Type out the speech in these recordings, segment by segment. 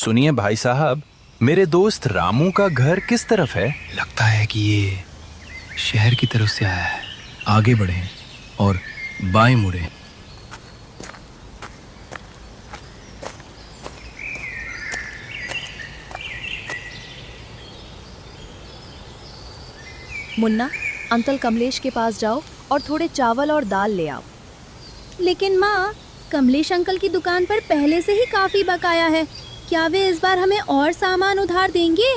सुनिए भाई साहब, मेरे दोस्त रामू का घर किस तरफ है? लगता है कि ये शहर की तरफ से आया है। आगे बढ़ें और बाएं मुड़ें। मुन्ना, अंकल कमलेश के पास जाओ और थोड़े चावल और दाल ले आओ। लेकिन माँ, कमलेश अंकल की दुकान पर पहले से ही काफी बकाया है। क्या वे इस बार हमें और सामान उधार देंगे?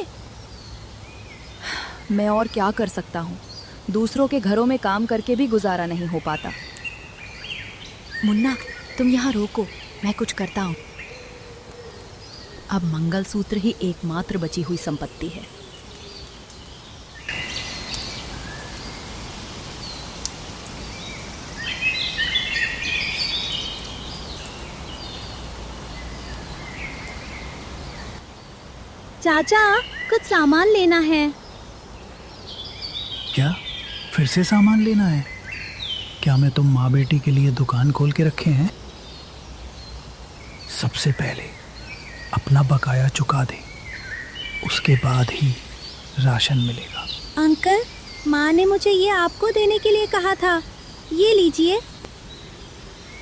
मैं और क्या कर सकता हूँ? दूसरों के घरों में काम करके भी गुजारा नहीं हो पाता। मुन्ना, तुम यहाँ रोको, मैं कुछ करता हूँ। अब मंगलसूत्र ही एकमात्र बची हुई संपत्ति है। चाचा, कुछ सामान लेना है। क्या फिर से सामान लेना है? क्या मैं तुम माँ बेटी के लिए दुकान खोल के रखे हैं? सबसे पहले अपना बकाया चुका दे, उसके बाद ही राशन मिलेगा। अंकल, माँ ने मुझे ये आपको देने के लिए कहा था। ये लीजिए।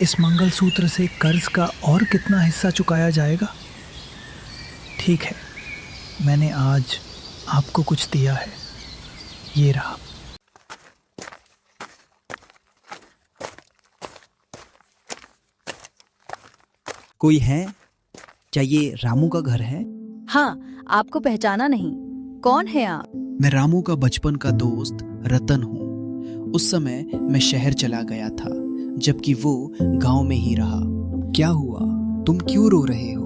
इस मंगलसूत्र से कर्ज का और कितना हिस्सा चुकाया जाएगा? ठीक है, मैंने आज आपको कुछ दिया है, ये रहा। कोई है? क्या ये रामू का घर है? हाँ, आपको पहचाना नहीं? कौन है आप? मैं रामू का बचपन का दोस्त रतन हूँ। उस समय मैं शहर चला गया था, जबकि वो गांव में ही रहा। क्या हुआ? तुम क्यों रो रहे हो?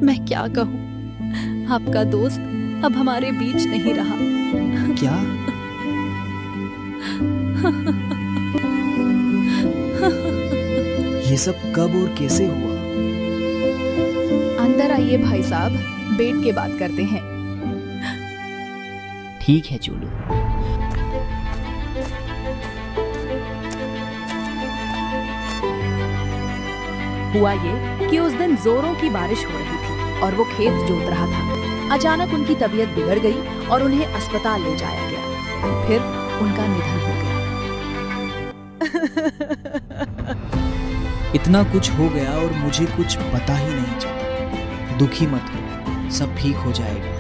मैं क्या कहूँ, आपका दोस्त अब हमारे बीच नहीं रहा। क्या? ये सब कब और कैसे हुआ? अंदर आइए भाई साहब, बैठ के बात करते हैं। ठीक है चोलू। हुआ ये कि उस दिन जोरों की बारिश हो रही थी और वो खेत जोत रहा था। अचानक उनकी तबीयत बिगड़ गई और उन्हें अस्पताल ले जाया गया। फिर उनका निधन हो गया। इतना कुछ हो गया और मुझे कुछ पता ही नहीं चला। दुखी मत हो, सब ठीक हो जाएगा।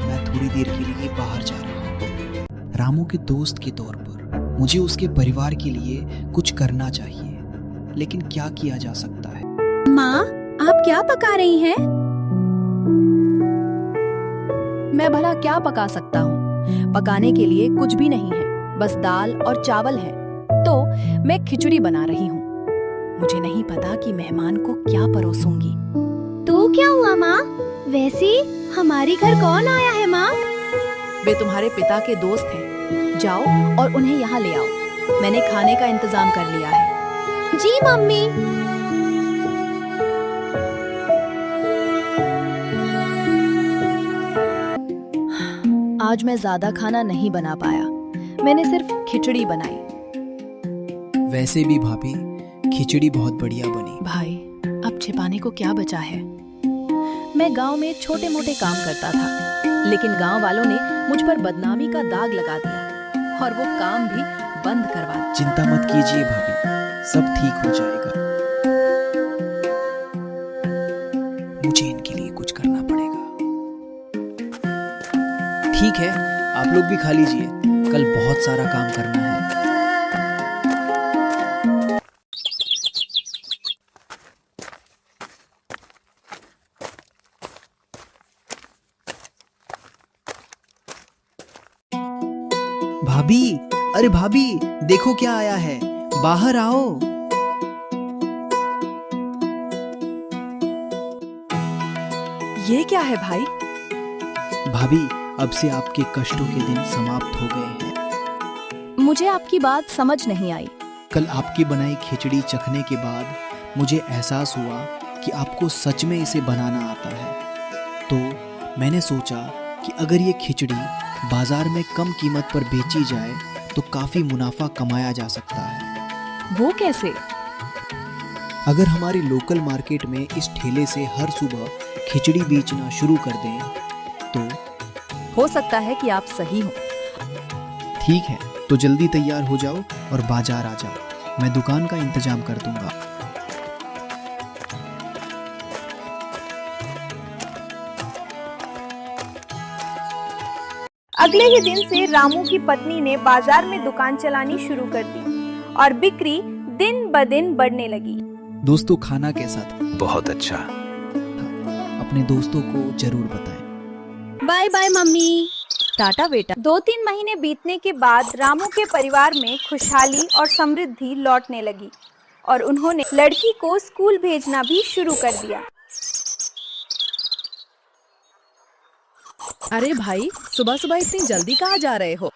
मैं थोड़ी देर के लिए बाहर जा रहा हूँ। रामू के दोस्त के तौर पर मुझे उसके परिवार के लिए कुछ करना चाहिए, लेकिन क्या किया जा सकता है? माँ, आप क्या पका रही हैं? मैं भला क्या पका सकता हूँ? पकाने के लिए कुछ भी नहीं है, बस दाल और चावल है। तो मैं खिचड़ी बना रही हूँ। मुझे नहीं पता कि मेहमान को क्या परोसूंगी। तो क्या हुआ माँ? वैसे हमारे घर कौन आया है माँ? वे तुम्हारे पिता के दोस्त हैं। जाओ और उन्हें यहाँ ले आओ। मैंने खाने का इंतजाम कर लिया है। जी मम्मी। आज मैं ज्यादा खाना नहीं बना पाया। मैंने सिर्फ खिचड़ी बनाई। वैसे भी भाभी, खिचड़ी बहुत बढ़िया बनी। भाई, अब छिपाने को क्या बचा है? मैं गांव में छोटे मोटे काम करता था, लेकिन गांव वालों ने मुझ पर बदनामी का दाग लगा दिया और वो काम भी बंद करवा दिया। चिंता मत कीजिए भाभी, सब ठीक हो जाएगा। मुझे इनके लिए कुछ करना पड़ेगा। ठीक है, आप लोग भी खा लीजिए, कल बहुत सारा काम करना है। भाभी, अरे भाभी, देखो क्या आया है, बाहर आओ। ये क्या है भाई? भाभी, अब से आपके कष्टों के दिन समाप्त हो गए हैं। मुझे आपकी बात समझ नहीं आई। कल आपकी बनाई खिचड़ी चखने के बाद मुझे एहसास हुआ कि आपको सच में इसे बनाना आता है। तो मैंने सोचा कि अगर ये खिचड़ी बाजार में कम कीमत पर बेची जाए तो काफी मुनाफा कमाया जा सकता है। वो कैसे? अगर हमारी लोकल मार्केट में इस ठेले से हर सुबह खिचड़ी बेचना शुरू कर दें तो? हो सकता है कि आप सही हो। ठीक है, तो जल्दी तैयार हो जाओ और बाजार आ जाओ। मैं दुकान का इंतजाम कर दूंगा। अगले ही दिन से रामू की पत्नी ने बाजार में दुकान चलानी शुरू कर दी और बिक्री दिन ब दिन बढ़ने लगी। दोस्तों, खाना कैसा था? बहुत अच्छा। अपने दोस्तों को जरूर बताएं। Bye bye mummy. टाटा बेटा। 2-3 महीने बीतने के बाद रामू के परिवार में खुशहाली और समृद्धि लौटने लगी और उन्होंने लड़की को स्कूल भेजना भी शुरू कर दिया। अरे भाई, सुबह सुबह इतनी जल्दी कहाँ जा रहे हो?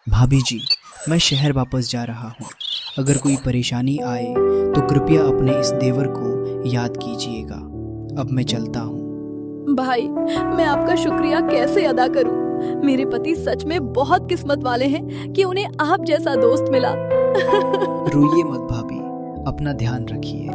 भाभी जी, मैं शहर वापस जा रहा हूँ। अगर कोई परेशानी आए तो कृपया अपने इस देवर को याद कीजिएगा। अब मैं चलता हूँ। भाई, मैं आपका शुक्रिया कैसे अदा करूं? मेरे पति सच में बहुत किस्मत वाले हैं कि उन्हें आप जैसा दोस्त मिला। रोइए मत भाभी, अपना ध्यान रखिए।